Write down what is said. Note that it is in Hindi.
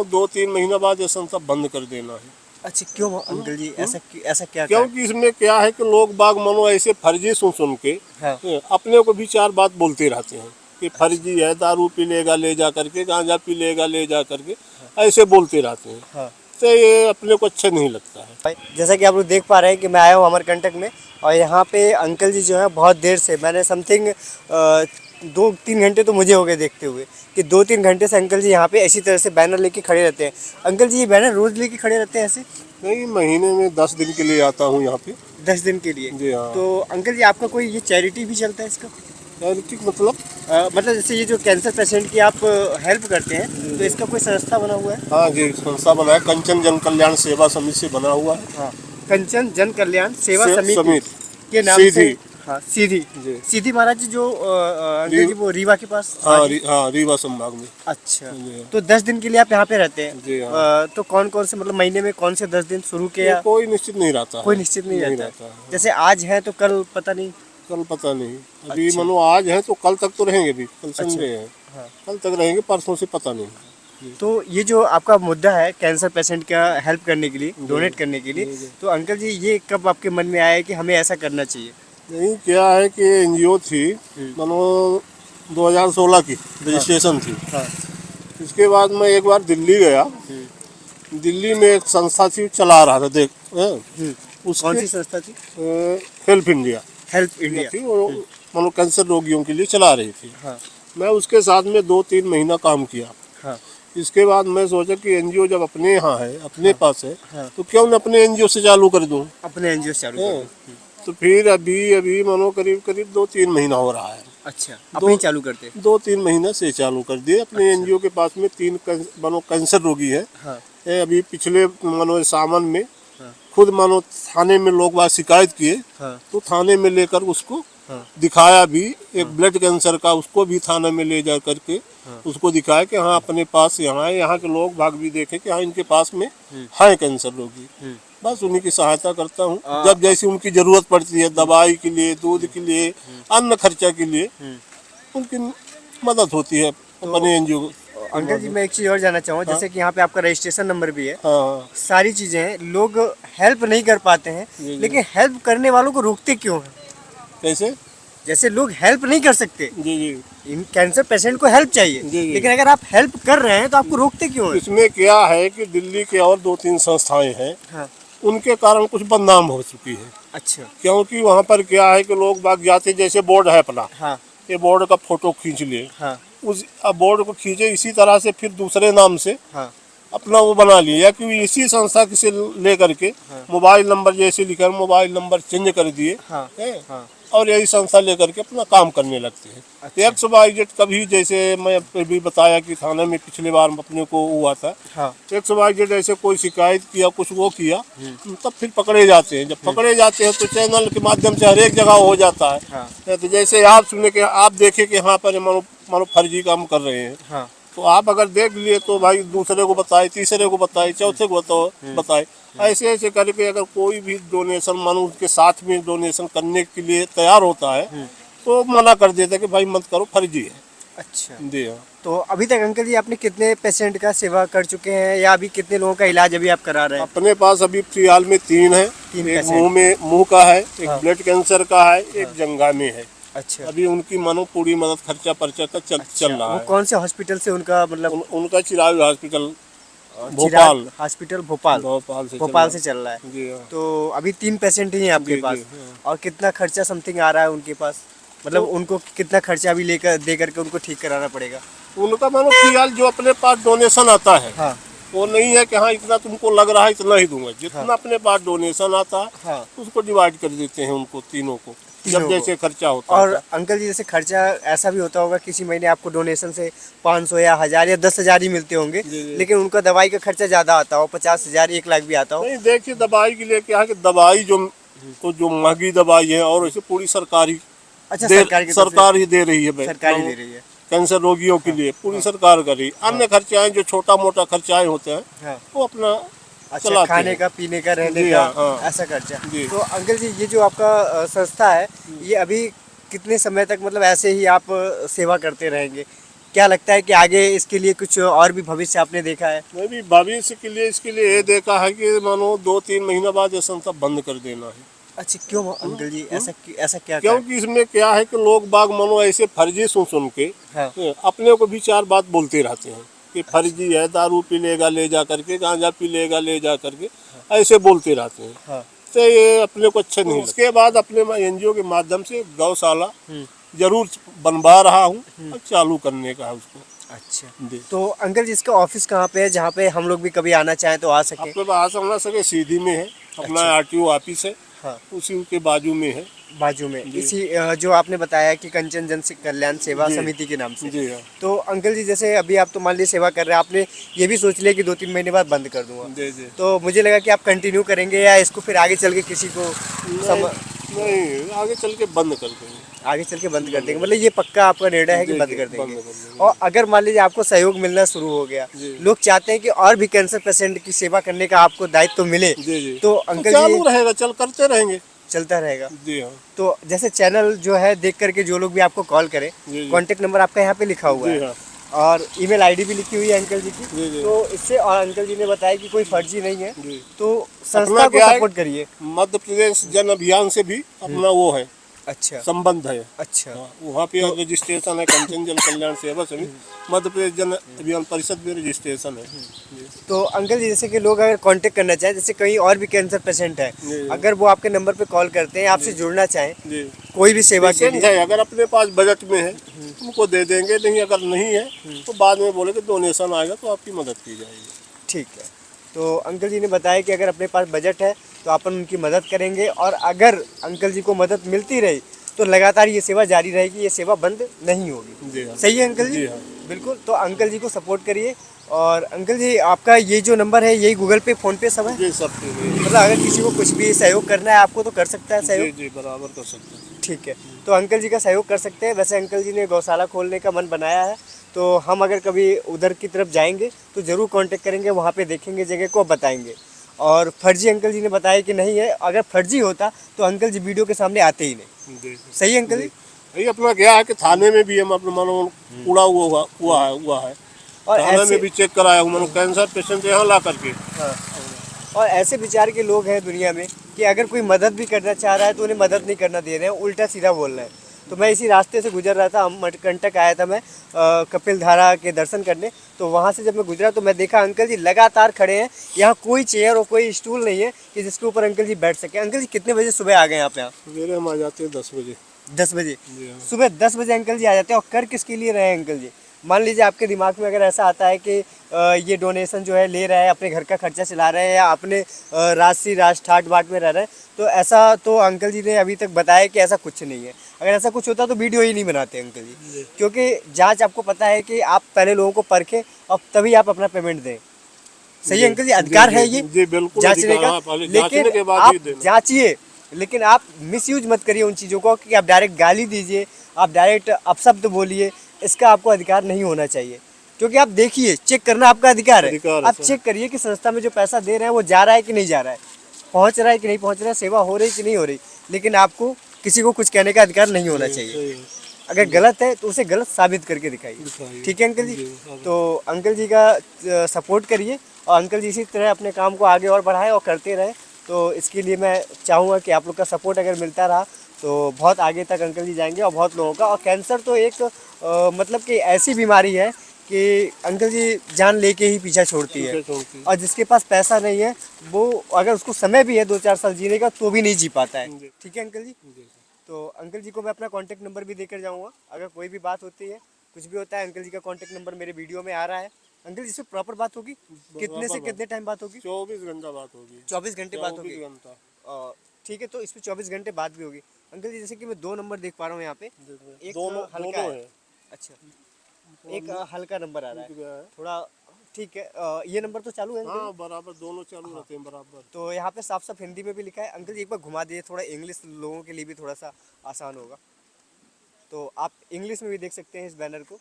मानो 2-3 महीना बाद ये संस्था बंद कर देना है। अच्छा, क्यों अंकल जी, ऐसा क्या क्योंकि इसमें क्या है कि लोग बाग मानो ऐसे फर्जी सुन सुन के हाँ। अपने को भी 4 बात बोलते रहते हैं कि फर्जी है, दारू पी लेगा ले जा करके, गांजा पी लेगा ले जा करके, ऐसे बोलते रहते हैं। हाँ। तो ये अपने को अच्छा नहीं लगता है। भाई, जैसा कि आप लोग देख पा रहे हैं कि मैं आया हूँ अमरकंटक में, और यहाँ पे अंकल जी जो है बहुत देर से, मैंने समथिंग 2-3 घंटे तो मुझे हो गए देखते हुए, कि 2-3 घंटे से अंकल जी यहाँ पे ऐसी तरह से बैनर लेके खड़े रहते हैं। अंकल जी, ये बैनर रोज लेके खड़े रहते हैं ऐसे? नहीं, महीने में 10 दिन के लिए आता हूँ यहाँ पे। 10 दिन के लिए? जी हाँ। तो अंकल जी, आपका कोई ये चैरिटी भी चलता है इसका? चैरिटी मतलब? मतलब जैसे ये जो कैंसर पेशेंट की आप हेल्प करते हैं, तो इसका कोई संस्था बना हुआ है? हाँ जी, संस्था बना है, कंचन जन कल्याण सेवा समिति से बना हुआ है। हाँ, कंचन जन कल्याण सेवा समिति के नाम सीधी। से। हाँ, सीधी जी। सीधी महाराज जी जो अंकल जी वो रीवा के पास। हाँ, हाँ, रीवा संभाग में। अच्छा, जी। तो 10 दिन के लिए आप यहाँ पे रहते हैं? जी हाँ। तो कौन कौन से, मतलब महीने में कौन से 10 दिन शुरू के, या कोई निश्चित नहीं रहता है। कोई निश्चित नहीं रहता है? है। जैसे आज है तो कल पता नहीं? कल पता नहीं। अभी अच्छा। मनो आज है तो कल तक तो रहेंगे, भी कल अच्छा। संडे है। हाँ। कल तक रहेंगे, परसों से पता नहीं। तो ये जो आपका मुद्दा है कैंसर पेशेंट का हेल्प करने के लिए, डोनेट करने के लिए, जी। तो अंकल जी ये कब आपके मन में आया कि हमें ऐसा करना चाहिए? नहीं, क्या है कि एनजीओ थी, मनो 2016 की रजिस्ट्रेशन थी। हाँ। इसके बाद मैं एक बार दिल्ली गया। दिल्ली में एक संस्था थी, चला रहा था, देख कौन सी संस्था थी? हेल्प इंडिया हेल्प इंडिया थी, वो मनो कैंसर रोगियों के लिए चला रही थी। हाँ। मैं उसके साथ में 2-3 महीना काम किया। हाँ। इसके बाद मैं सोचा कि एनजीओ जब अपने यहाँ है, अपने पास है, हाँ। तो क्यों न अपने एनजीओ से चालू कर दूं। अपने एनजीओ चालू कर दो। तो फिर अभी मानो करीब 2-3 महीना हो रहा है। अच्छा, अपनी चालू करते? 2-3 महीना से चालू कर दिए अपने एनजीओ के पास में। 3 मानो कैंसर रोगी है। हाँ। ये अभी पिछले मानो सावन में हाँ। खुद मानो थाने में लोग बात शिकायत किए, हाँ। तो थाने में लेकर उसको हाँ। दिखाया भी। एक ब्लड कैंसर का, उसको भी थाने में ले जा करके उसको दिखाया कि हाँ अपने पास यहाँ है। यहाँ के लोग भाग भी देखे कि हाँ इनके पास में है कैंसर रोगी। बस उन्हीं की सहायता करता हूँ जब जैसी उनकी जरूरत पड़ती है, दवाई के लिए, दूध के लिए, अन्न खर्चा के लिए उनकी मदद होती है अपने एनजीओ। अंकल जी, मैं एक चीज़ और जानना चाहूँगा। जैसे कि यहाँ पे आपका रजिस्ट्रेशन नंबर भी है, हाँ। सारी चीज़ें हैं, लोग हेल्प नहीं कर पाते हैं, लेकिन हेल्प करने वालों को रोकते क्यों हैं? कैसे? जैसे लोग हेल्प नहीं कर सकते, जी जी। इन कैंसर पेशेंट को हेल्प चाहिए, जी। लेकिन अगर आप हेल्प कर रहे हैं तो आपको रोकते क्यों हैं? इसमें क्या है कि दिल्ली के और 2-3 संस्थाएं हैं, हाँ। उनके कारण कुछ बदनाम हो चुकी है। अच्छा। क्योंकि वहाँ पर क्या है कि लोग बाग जाते, जैसे बोर्ड है अपना, हाँ। ये बोर्ड का फोटो खींच लिए, हाँ। उस बोर्ड को खींचे, इसी तरह से फिर दूसरे नाम से हाँ। अपना वो बना लिए, या कि इसी संस्था से ले करके मोबाइल नंबर जैसे लिखा, मोबाइल नंबर चेंज कर दिए। हाँ। हैं? हाँ। और यही संस्था लेकर के अपना काम करने लगते हैं। अच्छा। XYZ कभी, जैसे मैं भी बताया कि थाने में पिछले बार अपने को हुआ था, हाँ। XYZ ऐसे कोई शिकायत किया, कुछ वो किया, तब फिर पकड़े जाते हैं। जब पकड़े जाते हैं तो चैनल के माध्यम से हर एक जगह हो जाता है। हाँ। तो जैसे आप सुने कि आप देखे कि यहाँ पर मानो फर्जी काम कर रहे हैं, हाँ। तो आप अगर देख लिए तो भाई दूसरे को बताए, तीसरे को बताए, चौथे को बताए। ऐसे ऐसे करके अगर कोई भी डोनेशन मानो उसके साथ में डोनेशन करने के लिए तैयार होता है, तो मना कर देता है कि भाई मत करो, फर्जी है। अच्छा। जी हाँ। तो अभी तक अंकल जी आपने कितने पेशेंट का सेवा कर चुके हैं, या अभी कितने लोगों का इलाज अभी आप करा रहे हैं? अपने पास अभी फिलहाल में 3 है। एक मुंह का है, एक ब्लड कैंसर का है, एक जंघा में है। अच्छा। अभी उनकी मानो पूरी मदद खर्चा पर्चा का चल रहा वो है। कौन से हॉस्पिटल से उनका, मतलब? उनका चिराग हॉस्पिटल, चिराग हॉस्पिटल भोपाल से चल रहा है। जी हाँ। तो अभी 3 पेशेंट ही हैं आपके जी, पास? जी, हाँ। और कितना खर्चा समथिंग आ रहा है उनके पास, मतलब उनको कितना खर्चा अभी दे करके उनको ठीक कराना पड़ेगा? उनका मानो फिलहाल जो अपने पास डोनेशन आता है, हाँ। वो नहीं है कि हाँ इतना तुमको लग रहा है इतना ही दूंगा। जितना अपने पास डोनेशन आता है, हाँ। उसको डिवाइड कर देते हैं उनको, तीनों को, जब जैसे खर्चा होता और है। अंकल जी, जैसे खर्चा ऐसा भी होता होगा, किसी महीने आपको डोनेशन से 500 या 1000 या 10,000 ही मिलते होंगे, जी। लेकिन उनका दवाई का खर्चा ज्यादा आता हो, 50,000 1 लाख भी आता हो। नहीं, देखिए दवाई के लिए क्या है कि दवाई जो महंगी दवाई है, और वैसे पूरी सरकारी, अच्छा, सरकार ही दे रही है भाई। सरकार ही दे रही है कैंसर रोगियों के लिए पूरी सरकार कर रही है। अन्य खर्चाएं जो छोटा मोटा खर्चाएं होते हैं, हाँ। वो अपना अच्छा, चलाते खाने हैं। का, पीने का, रहने जी का, हाँ। ऐसा खर्चा। जी। तो अंकल जी, ये जो आपका संस्था है, ये अभी कितने समय तक, मतलब ऐसे ही आप सेवा करते रहेंगे? क्या लगता है कि आगे इसके लिए कुछ और भी भविष्य आपने देखा है? मैं भी भविष्य के लिए इसके लिए ये देखा है कि मानो 2-3 महीना बाद ये संस्था बंद कर देना है। अच्छा, क्यों अंकल जी, ऐसा क्या क्योंकि इसमें क्या है कि लोग बाग मानो ऐसे फर्जी सुन के हाँ। अपने को भी 4 बात बोलते रहते हैं कि फर्जी है, दारू पी लेगा ले जा करके, गांजा पी लेगा ले जा करके, ऐसे बोलते रहते हैं। हाँ। तो ये अपने को अच्छा नहीं। उसके बाद अपने एनजीओ के माध्यम से गौशाला जरूर बनवा रहा हूँ और चालू करने का है उसको। अच्छा, जी। तो अंकल जी इसका ऑफिस कहाँ पे है, जहाँ पे हम लोग भी कभी आना चाहें तो आ सके? अपने पास आना सके सीधी में है, अपना अच्छा। आरटीओ ऑफिस है, हाँ, उसी के बाजू में है। बाजू में जी। इसी जो आपने बताया कि कंचन जन कल्याण सेवा जी। समिति के नाम से। जी हाँ। तो अंकल जी जैसे अभी आप तो मान लीजिए सेवा कर रहे हैं, आपने ये भी सोच लिया कि 2-3 महीने बाद बंद कर दूंगा, जी जी। तो मुझे लगा कि आप कंटिन्यू करेंगे या इसको फिर आगे चल के किसी को नहीं, आगे चल के बंद कर देंगे। आगे चल के बंद कर देंगे, मतलब ये पक्का आपका निर्णय है कि जी, बंद जी, कर बंद देंगे? कर देंगे। और अगर मान लीजिए आपको सहयोग मिलना शुरू हो गया, जी। लोग चाहते हैं कि और भी कैंसर पेशेंट की सेवा करने का आपको दायित्व तो मिले, जी जी। तो तो अंकल चालू जी रहेगा, चल करते रहेंगे। चलता रहेगा। जी हाँ। तो जैसे चैनल जो है देख करके जो लोग भी आपको कॉल करें, जी, जी। कॉन्टेक्ट नंबर आपका यहाँ पे लिखा हुआ जी है हाँ। और ईमेल आईडी भी लिखी हुई है अंकल जी की। जी, जी। तो इससे, और अंकल जी ने बताया कि कोई फर्जी नहीं है, जी। तो अपना संस्था को क्या है, सपोर्ट करिए। मध्य प्रदेश जन अभियान से भी अपना वो है, अच्छा संबंध है। अच्छा। हाँ, वहाँ पे रजिस्ट्रेशन है, कंचन जन कल्याण सेवा समिति, मध्य प्रदेश जन अभियान परिषद में रजिस्ट्रेशन है। जी। तो अंकल जी जैसे कि लोग अगर कांटेक्ट करना चाहें, जैसे कहीं और भी कैंसर पेशेंट है, जी। अगर वो आपके नंबर पे कॉल करते हैं, आपसे जुड़ना चाहें जी। कोई भी सेवा के पेशेंट लिए, है, अगर अपने पास बजट में है तुमको दे देंगे, नहीं अगर नहीं है तो बाद में बोले कि डोनेशन आएगा तो आपकी मदद की जाएगी। ठीक है। तो अंकल जी ने बताया कि अगर अपने पास बजट है तो अपन उनकी मदद करेंगे, और अगर अंकल जी को मदद मिलती रही तो लगातार ये सेवा जारी रहेगी, ये सेवा बंद नहीं होगी। जी हाँ। सही है अंकल जी? जी हाँ। बिल्कुल। तो अंकल जी को सपोर्ट करिए। और अंकल जी आपका ये जो नंबर है, यही गूगल पे, फ़ोन पे सब है? जी सब ठीक है। मतलब अगर किसी को कुछ भी सहयोग करना है आपको तो कर सकता है जी सहयोग? जी बराबर कर सकते हैं। ठीक है। तो अंकल जी का सहयोग कर सकते हैं। वैसे अंकल जी ने गौशाला खोलने का मन बनाया है, तो हम अगर कभी उधर की तरफ जाएंगे तो ज़रूर कांटेक्ट करेंगे, वहाँ पे देखेंगे जगह को, बताएंगे। और फर्जी अंकल जी ने बताया कि नहीं है, अगर फर्जी होता तो अंकल जी वीडियो के सामने आते ही नहीं। जी। सही है अंकल जी? ये अपना क्या है कि थाने में भी हम अपना मानो कूड़ा हुआ है और थाने ऐसे, में भी चेक कराया हूँ, मानो कैंसर पेशेंट यहाँ ला करके। हाँ, और ऐसे विचार के लोग हैं दुनिया में कि अगर कोई मदद भी करना चाह रहा है तो उन्हें मदद नहीं करना दे रहे हैं, उल्टा सीधा बोल रहे हैं। तो मैं इसी रास्ते से गुजर रहा था, अमरकंटक आया था मैं कपिल धारा के दर्शन करने। तो वहाँ से जब मैं गुजरा तो मैं देखा अंकल जी लगातार खड़े हैं, यहाँ कोई चेयर और कोई स्टूल नहीं है कि जिसके ऊपर अंकल जी बैठ सके। अंकल जी कितने बजे सुबह आ गए यहाँ पे आप? सवेरे हम आ जाते हैं 10 बजे। 10 बजे? जी हाँ। सुबह 10 बजे अंकल जी आ जाते हैं। और कर किसके लिए रहे हैं अंकल जी? मान लीजिए आपके दिमाग में अगर ऐसा आता है कि ये डोनेशन जो है ले रहा है, अपने घर का खर्चा चला रहे हैं या अपने राजसी राज ठाट बाट में रह रहे हैं, तो ऐसा तो अंकल जी ने अभी तक बताया कि ऐसा कुछ नहीं है। अगर ऐसा कुछ होता तो वीडियो ही नहीं बनाते अंकल जी, क्योंकि जांच आपको पता है कि आप पहले लोगों को परखें और तभी आप अपना पेमेंट दें। सही है अंकल जी? अधिकार है ये जी बिल्कुल जांचने अधिकार, का, हाँ, पहले जांचने के लेकिन बाद आप ही देना। जांचिए, लेकिन आप मिसयूज मत करिए उन चीज़ों को कि आप डायरेक्ट गाली दीजिए, आप डायरेक्ट अपशब्द बोलिए। इसका आपको अधिकार नहीं होना चाहिए, क्योंकि आप देखिए, चेक करना आपका अधिकार है। अधिकार है आप सर। चेक करिए कि संस्था में जो पैसा दे रहे हैं वो जा रहा है कि नहीं जा रहा है, पहुंच रहा है कि नहीं पहुंच रहा है, सेवा हो रही कि नहीं हो रही। लेकिन आपको किसी को कुछ कहने का अधिकार नहीं होना चाहिए। सही है। अगर गलत है तो उसे गलत साबित करके दिखाइए। दिखाइए। ठीक है अंकल जी? जी, हाँ। तो अंकल जी का सपोर्ट करिए और अंकल जी इसी तरह अपने काम को आगे और बढ़ाएं और करते रहें। तो इसके लिए मैं चाहूँगा कि आप लोग का सपोर्ट अगर मिलता रहा तो बहुत आगे तक अंकल जी जाएंगे, और बहुत लोगों का। और कैंसर तो एक मतलब कि ऐसी बीमारी है कि अंकल जी जान लेके ही पीछा छोड़ती है। पीछे छोड़ती है। और जिसके पास पैसा नहीं है, वो अगर उसको समय भी है 2-4 साल जीने का तो भी नहीं जी पाता है। जी। ठीक है अंकल जी? जी। तो अंकल जी को मैं अपना कांटेक्ट नंबर भी देकर जाऊंगा, अगर कोई भी बात होती है, कुछ भी होता है, अंकल जी का कांटेक्ट नंबर मेरे वीडियो में आ रहा है। अंकल जी से प्रॉपर बात होगी? कितने से कितने टाइम बात होगी? 24 घंटा बात होगी। 24 घंटे बात होगी? 24 घंटा। ठीक है, तो इस पे 24 घंटे बात भी होगी। अंकल जी जैसे कि मैं 2 नंबर देख पा रहा हूँ यहाँ पे, एक दोनों हल्का दोनों है। है। अच्छा, एक हल्का नंबर आ रहा है गया है। थोड़ा। ठीक है, ये नंबर तो चालू है अंकल जी? हाँ बराबर दोनों चालू रहते हैं बराबर। तो यहाँ पे साफ साफ हिंदी में भी लिखा है। अंकल जी एक बार घुमा दीजिए, थोड़ा इंग्लिश लोगों के लिए भी थोड़ा सा आसान होगा। तो आप इंग्लिश में भी देख सकते हैं इस बैनर को।